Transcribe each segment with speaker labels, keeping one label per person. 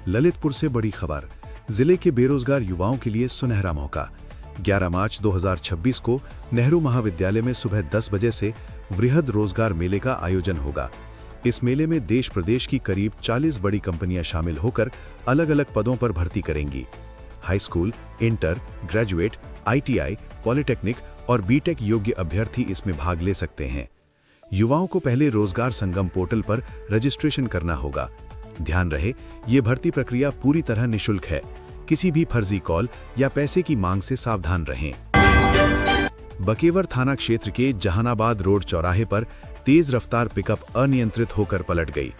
Speaker 1: ललितपुर से बड़ी खबर। जिले के बेरोजगार युवाओं के लिए सुनहरा मौका। 11 मार्च 2026 को नेहरू महाविद्यालय में सुबह 10 बजे से वृहद रोजगार मेले का आयोजन होगा। इस मेले में देश प्रदेश की करीब 40 बड़ी कंपनियां शामिल होकर अलग अलग पदों पर भर्ती करेंगी। High school, inter, graduate, ITI, polytechnic और बीटेक योग्य अभ्यर्थी इसमें भाग ले सकते हैं। युवाओं को पहले रोजगार संगम पोर्टल पर रजिस्ट्रेशन करना होगा। ध्यान रहे, ये भर्ती प्रक्रिया पूरी तरह निःशुल्क है। किसी भी फर्जी कॉल या पैसे की मांग से सावधान रहें। बकेवर थाना क्षेत्र के जहानाबाद रोड चौराहे पर तेज रफ्तार पिकअप अनियंत्रित होकर पलट गई।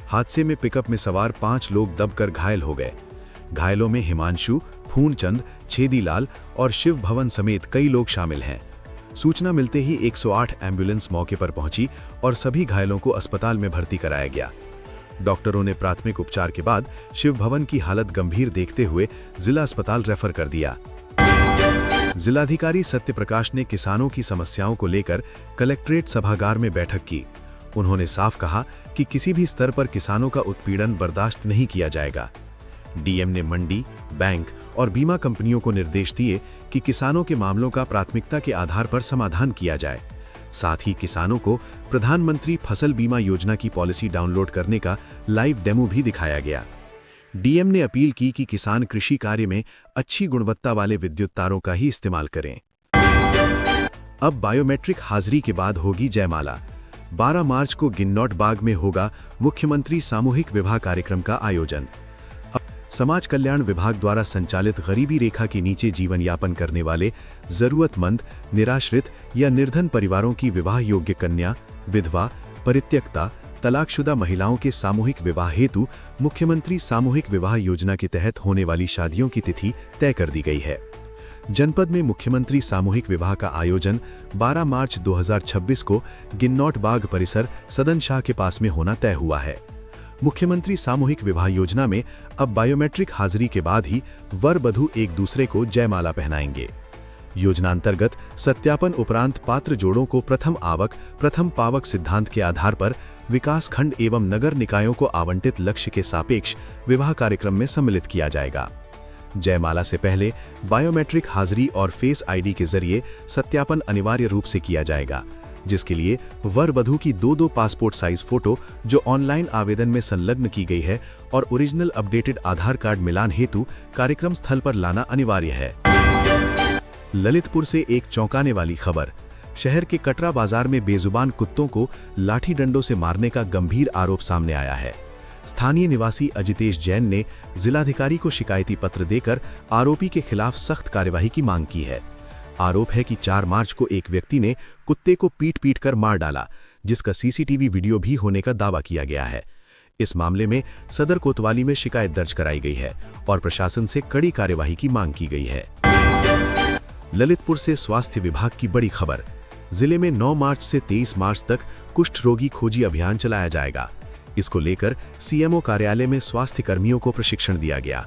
Speaker 1: हादसे में पिकअप में सवार 5 लोग दबकर घायल हो गए। घायलों में हिमांशु, फूनचंद, छेदीलाल और शिव भवन समेत कई लोग शामिल हैं। सूचना मिलते ही 108 एम्बुलेंस मौके पर पहुंची और सभी घायलों को अस्पताल में भर्ती कराया गया। डॉक्टरों ने प्राथमिक उपचार के बाद शिव भवन की हालत गंभीर देखते हुए जिला अस्पताल रेफर कर दिया। जिलाधिकारी सत्यप्रकाश ने किसानों की समस्याओं को लेकर कलेक्ट्रेट सभागार में बैठक की। उन्होंने साफ कहा कि किसी भी स्तर पर किसानों का उत्पीड़न बर्दाश्त नहीं किया जाएगा। डीएम ने मंडी, बैंक और बीमा कंपनियों को निर्देश दिए कि किसानों के मामलों का प्राथमिकता के आधार पर समाधान किया जाए। साथ ही किसानों को प्रधानमंत्री फसल बीमा योजना की पॉलिसी डाउनलोड करने का लाइव डेमो भी दिखाया गया। डीएम ने अपील की कि किसान कृषि कार्य में अच्छी गुणवत्ता वाले विद्युत तारों का ही इस्तेमाल करें। अब बायोमेट्रिक हाजिरी के बाद होगी जयमाला। 12 मार्च को गिन्नौट बाग में होगा मुख्यमंत्री सामूहिक विवाह कार्यक्रम का आयोजन। समाज कल्याण विभाग द्वारा संचालित गरीबी रेखा के नीचे जीवन यापन करने वाले जरूरतमंद, निराश्रित या निर्धन परिवारों की विवाह योग्य कन्या, विधवा, परित्यक्ता, तलाकशुदा महिलाओं के सामूहिक विवाह हेतु मुख्यमंत्री सामूहिक विवाह योजना के तहत होने वाली शादियों की तिथि तय कर दी गई है। जनपद में मुख्यमंत्री सामूहिक विवाह का आयोजन 12 मार्च 2026 को गिन्नौट बाग परिसर सदन शाह के पास में होना तय हुआ है। मुख्यमंत्री सामूहिक विवाह योजना में अब बायोमेट्रिक हाजिरी के बाद ही वर वधू एक दूसरे को जयमाला पहनाएंगे। योजना अंतर्गत सत्यापन उपरांत पात्र जोड़ों को प्रथम आवक प्रथम पावक सिद्धांत के आधार पर विकास खंड एवं नगर निकायों को आवंटित लक्ष्य के सापेक्ष विवाह कार्यक्रम में सम्मिलित किया जाएगा। जयमाला से पहले बायोमेट्रिक हाजिरी और फेस आईडी के जरिए सत्यापन अनिवार्य रूप से किया जाएगा, जिसके लिए वर वधू की 2-2 पासपोर्ट साइज फोटो जो ऑनलाइन आवेदन में संलग्न की गई है और ओरिजिनल अपडेटेड आधार कार्ड मिलान हेतु कार्यक्रम स्थल पर लाना अनिवार्य है। ललितपुर से एक चौंकाने वाली खबर। शहर के कटरा बाजार में बेजुबान कुत्तों को लाठी डंडों से मारने का गंभीर आरोप सामने आया है। स्थानीय निवासी अजितेश जैन ने जिलाधिकारी को शिकायती पत्र देकर आरोपी के खिलाफ सख्त कार्यवाही की मांग की है। आरोप है कि 4 मार्च को एक व्यक्ति ने कुत्ते को पीट कर मार डाला, जिसका सीसीटीवी वीडियो भी होने का दावा किया गया है। इस मामले में सदर कोतवाली में शिकायत दर्ज कराई गई है और प्रशासन से कड़ी कार्यवाही की मांग की गई है। ललितपुर से स्वास्थ्य विभाग की बड़ी खबर। जिले में 9 मार्च से 23 मार्च तक कुष्ठ रोगी खोजी अभियान चलाया जाएगा। इसको लेकर सीएमओ कार्यालय में स्वास्थ्य कर्मियों को प्रशिक्षण दिया गया।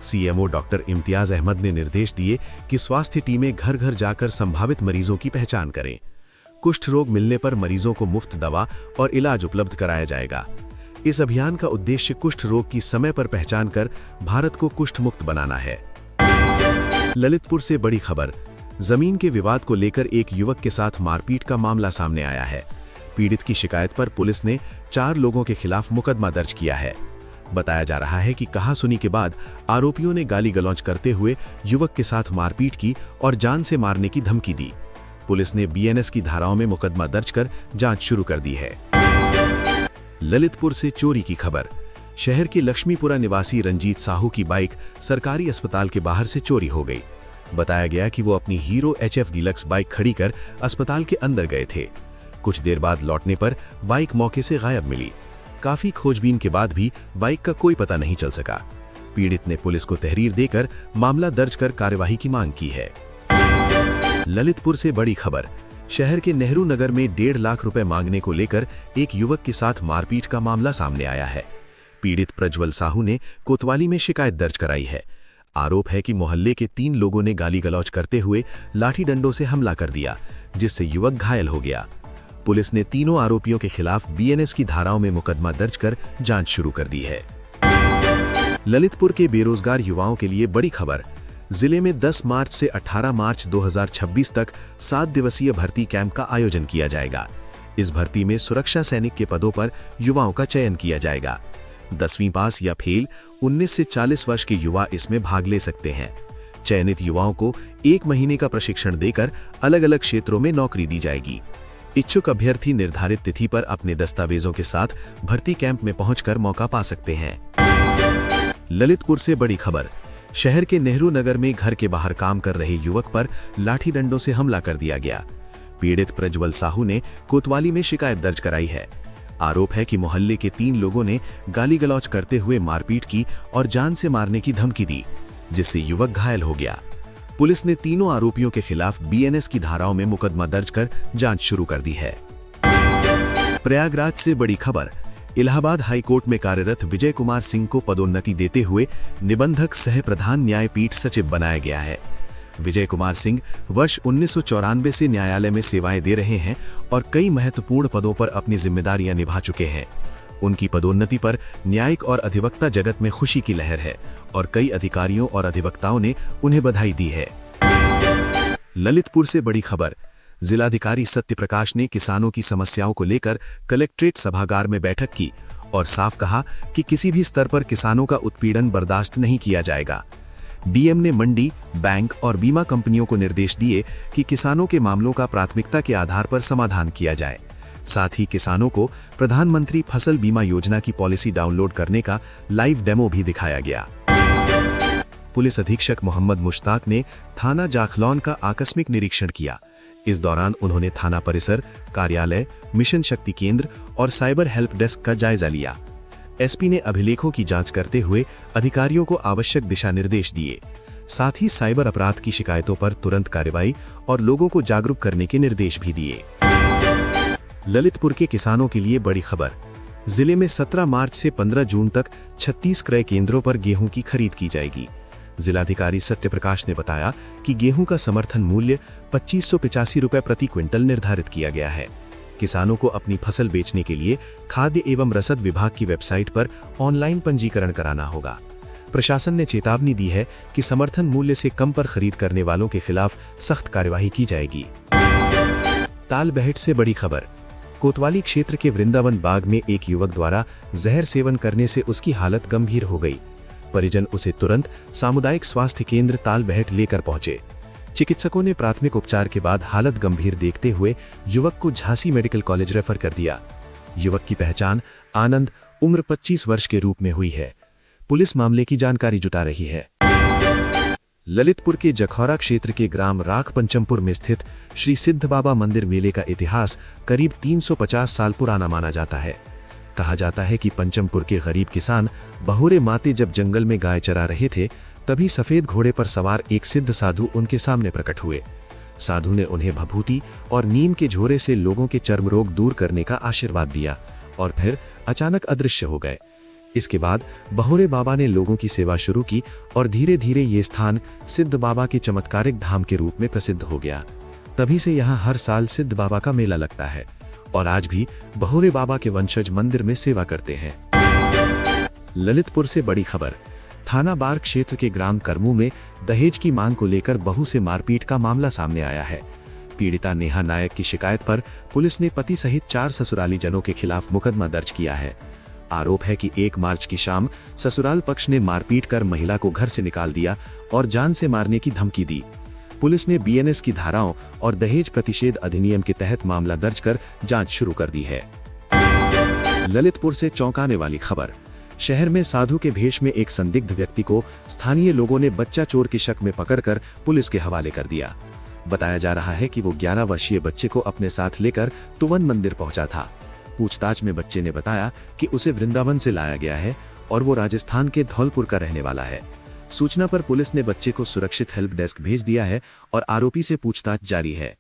Speaker 1: सीएमओ डॉक्टर इम्तियाज अहमद ने निर्देश दिए कि स्वास्थ्य टीमें घर घर जाकर संभावित मरीजों की पहचान करें। कुष्ठ रोग मिलने पर मरीजों को मुफ्त दवा और इलाज उपलब्ध कराया जाएगा। इस अभियान का उद्देश्य कुष्ठ रोग की समय पर पहचान कर भारत को कुष्ठ मुक्त बनाना है। ललितपुर से बड़ी खबर। जमीन के विवाद को लेकर एक युवक के साथ मारपीट का मामला सामने आया है। पीड़ित की शिकायत पर पुलिस ने 4 लोगों के खिलाफ मुकदमा दर्ज किया है। बताया जा रहा है कि कहासुनी के बाद आरोपियों ने गाली गलौज करते हुए युवक के साथ मारपीट की और जान से मारने की धमकी दी। पुलिस ने BNS की धाराओं में मुकदमा दर्ज कर जांच शुरू कर दी है। ललितपुर से चोरी की खबर। शहर के लक्ष्मीपुरा निवासी रंजीत साहू की बाइक सरकारी अस्पताल के बाहर से चोरी हो गई। बताया गया कि वो अपनी हीरो HF डीलक्स बाइक खड़ी कर अस्पताल के अंदर गए थे। कुछ देर बाद लौटने पर बाइक मौके से गायब मिली। काफी खोजबीन के बाद भी बाइक का कोई पता नहीं चल सका। पीड़ित ने पुलिस को तहरीर देकर मामला दर्ज कर कार्यवाही की मांग की है। ललितपुर से बड़ी खबर। शहर के नेहरू नगर में 1.5 लाख रुपए मांगने को लेकर एक युवक के साथ मारपीट का मामला सामने आया है। पीड़ित प्रज्वल साहू ने कोतवाली में शिकायत दर्ज कराई है। आरोप है कि मोहल्ले के 3 लोगों ने गाली गलौज करते हुए लाठी डंडों से हमला कर दिया, जिससे युवक घायल हो गया। पुलिस ने तीनों आरोपियों के खिलाफ BNS की धाराओं में मुकदमा दर्ज कर जांच शुरू कर दी है। ललितपुर के बेरोजगार युवाओं के लिए बड़ी खबर। जिले में 10 मार्च से 18 मार्च 2026 तक 7 दिवसीय भर्ती कैंप का आयोजन किया जाएगा। इस भर्ती में सुरक्षा सैनिक के पदों पर युवाओं का चयन किया जाएगा। 10वीं पास या फेल 19 से 40 वर्ष के युवा इसमें भाग ले सकते हैं। चयनित युवाओं को 1 महीने का प्रशिक्षण देकर अलग अलग क्षेत्रों में नौकरी दी जाएगी। इच्छुक अभ्यर्थी निर्धारित तिथि पर अपने दस्तावेजों के साथ भर्ती कैंप में पहुंचकर मौका पा सकते हैं। ललितपुर से बड़ी खबर। शहर के नेहरू नगर में घर के बाहर काम कर रहे युवक पर लाठी डंडों से हमला कर दिया गया। पीड़ित प्रज्वल साहू ने कोतवाली में शिकायत दर्ज कराई है। आरोप है कि मोहल्ले के 3 लोगों ने गाली गलौज करते हुए मारपीट की और जान से मारने की धमकी दी, जिससे युवक घायल हो गया। पुलिस ने तीनों आरोपियों के खिलाफ बीएनएस की धाराओं में मुकदमा दर्ज कर जांच शुरू कर दी है। प्रयागराज से बड़ी खबर। इलाहाबाद हाईकोर्ट में कार्यरत विजय कुमार सिंह को पदोन्नति देते हुए निबंधक सह प्रधान न्यायपीठ सचिव बनाया गया है। विजय कुमार सिंह वर्ष 1994 से न्यायालय में सेवाएं दे रहे हैं और कई महत्वपूर्ण पदों पर अपनी जिम्मेदारियां निभा चुके हैं। उनकी पदोन्नति पर न्यायिक और अधिवक्ता जगत में खुशी की लहर है और कई अधिकारियों और अधिवक्ताओं ने उन्हें बधाई दी है। ललितपुर से बड़ी खबर। जिलाधिकारी सत्यप्रकाश ने किसानों की समस्याओं को लेकर कलेक्ट्रेट सभागार में बैठक की और साफ कहा कि किसी भी स्तर पर किसानों का उत्पीड़न बर्दाश्त नहीं किया जाएगा। डीएम ने मंडी, बैंक और बीमा कंपनियों को निर्देश दिए कि किसानों के मामलों का प्राथमिकता के आधार पर समाधान किया जाए। साथ ही किसानों को प्रधानमंत्री फसल बीमा योजना की पॉलिसी डाउनलोड करने का लाइव डेमो भी दिखाया गया। पुलिस अधीक्षक मोहम्मद मुश्ताक ने थाना जाखलौन का आकस्मिक निरीक्षण किया। इस दौरान उन्होंने थाना परिसर, कार्यालय, मिशन शक्ति केंद्र और साइबर हेल्प डेस्क का जायजा लिया। एसपी ने अभिलेखों की जांच करते हुए अधिकारियों को आवश्यक दिशा निर्देश दिए। साथ ही साइबर अपराध की शिकायतों पर तुरंत कार्रवाई और लोगों को जागरूक करने के निर्देश भी दिए। ललितपुर के किसानों के लिए बड़ी खबर। जिले में 17 मार्च से 15 जून तक 36 क्रय केंद्रों पर गेहूं की खरीद की जाएगी। जिलाधिकारी सत्यप्रकाश ने बताया कि गेहूं का समर्थन मूल्य 2585 रुपए प्रति क्विंटल निर्धारित किया गया है। किसानों को अपनी फसल बेचने के लिए खाद्य एवं रसद विभाग की वेबसाइट पर ऑनलाइन पंजीकरण कराना होगा। प्रशासन ने चेतावनी दी है कि समर्थन मूल्य से कम पर खरीद करने वालों के खिलाफ सख्त कार्यवाही की जाएगी। तालबेहट से बड़ी खबर। कोतवाली क्षेत्र के वृंदावन बाग में एक युवक द्वारा जहर सेवन करने से उसकी हालत गंभीर हो गई। परिजन उसे तुरंत सामुदायिक स्वास्थ्य केंद्र तालबेहट लेकर पहुंचे। चिकित्सकों ने प्राथमिक उपचार के बाद हालत गंभीर देखते हुए युवक को झांसी मेडिकल कॉलेज रेफर कर दिया। युवक की पहचान आनंद, उम्र 25 वर्ष के रूप में हुई है। पुलिस मामले की जानकारी जुटा रही है। ललितपुर के जखौरा क्षेत्र के ग्राम राख पंचमपुर में स्थित श्री सिद्ध बाबा मंदिर मेले का इतिहास करीब 350 साल पुराना माना जाता है। कहा जाता है कि पंचमपुर के गरीब किसान बहोरे माते जब जंगल में गाय चरा रहे थे, तभी सफेद घोड़े पर सवार एक सिद्ध साधु उनके सामने प्रकट हुए। साधु ने उन्हें भभूति और नीम के झोरे से लोगों के चर्म रोग दूर करने का आशीर्वाद दिया और फिर अचानक अदृश्य हो गए। इसके बाद बहोरे बाबा ने लोगों की सेवा शुरू की और धीरे धीरे ये स्थान सिद्ध बाबा के चमत्कारिक धाम के रूप में प्रसिद्ध हो गया। तभी से यहाँ हर साल सिद्ध बाबा का मेला लगता है और आज भी बहोरे बाबा के वंशज मंदिर में सेवा करते हैं। ललितपुर से बड़ी खबर। थाना बार क्षेत्र के ग्राम करमू में दहेज की मांग को लेकर बहू से मारपीट का मामला सामने आया है। पीड़िता नेहा नायक की शिकायत पर पुलिस ने पति सहित 4 ससुराली जनों के खिलाफ मुकदमा दर्ज किया है। आरोप है कि 1 मार्च की शाम ससुराल पक्ष ने मारपीट कर महिला को घर से निकाल दिया और जान से मारने की धमकी दी। पुलिस ने बीएनएस की धाराओं और दहेज प्रतिषेध अधिनियम के तहत मामला दर्ज कर जांच शुरू कर दी है। ललितपुर से चौंकाने वाली खबर। शहर में साधु के भेष में एक संदिग्ध व्यक्ति को स्थानीय लोगों ने बच्चा चोर के शक में पकड़कर पुलिस के हवाले कर दिया। बताया जा रहा है कि वो 11 वर्षीय बच्चे को अपने साथ लेकर तुवन मंदिर पहुंचा था। पूछताछ में बच्चे ने बताया कि उसे वृंदावन से लाया गया है और वो राजस्थान के धौलपुर का रहने वाला है। सूचना पर पुलिस ने बच्चे को सुरक्षित हेल्प डेस्क भेज दिया है और आरोपी से पूछताछ जारी है।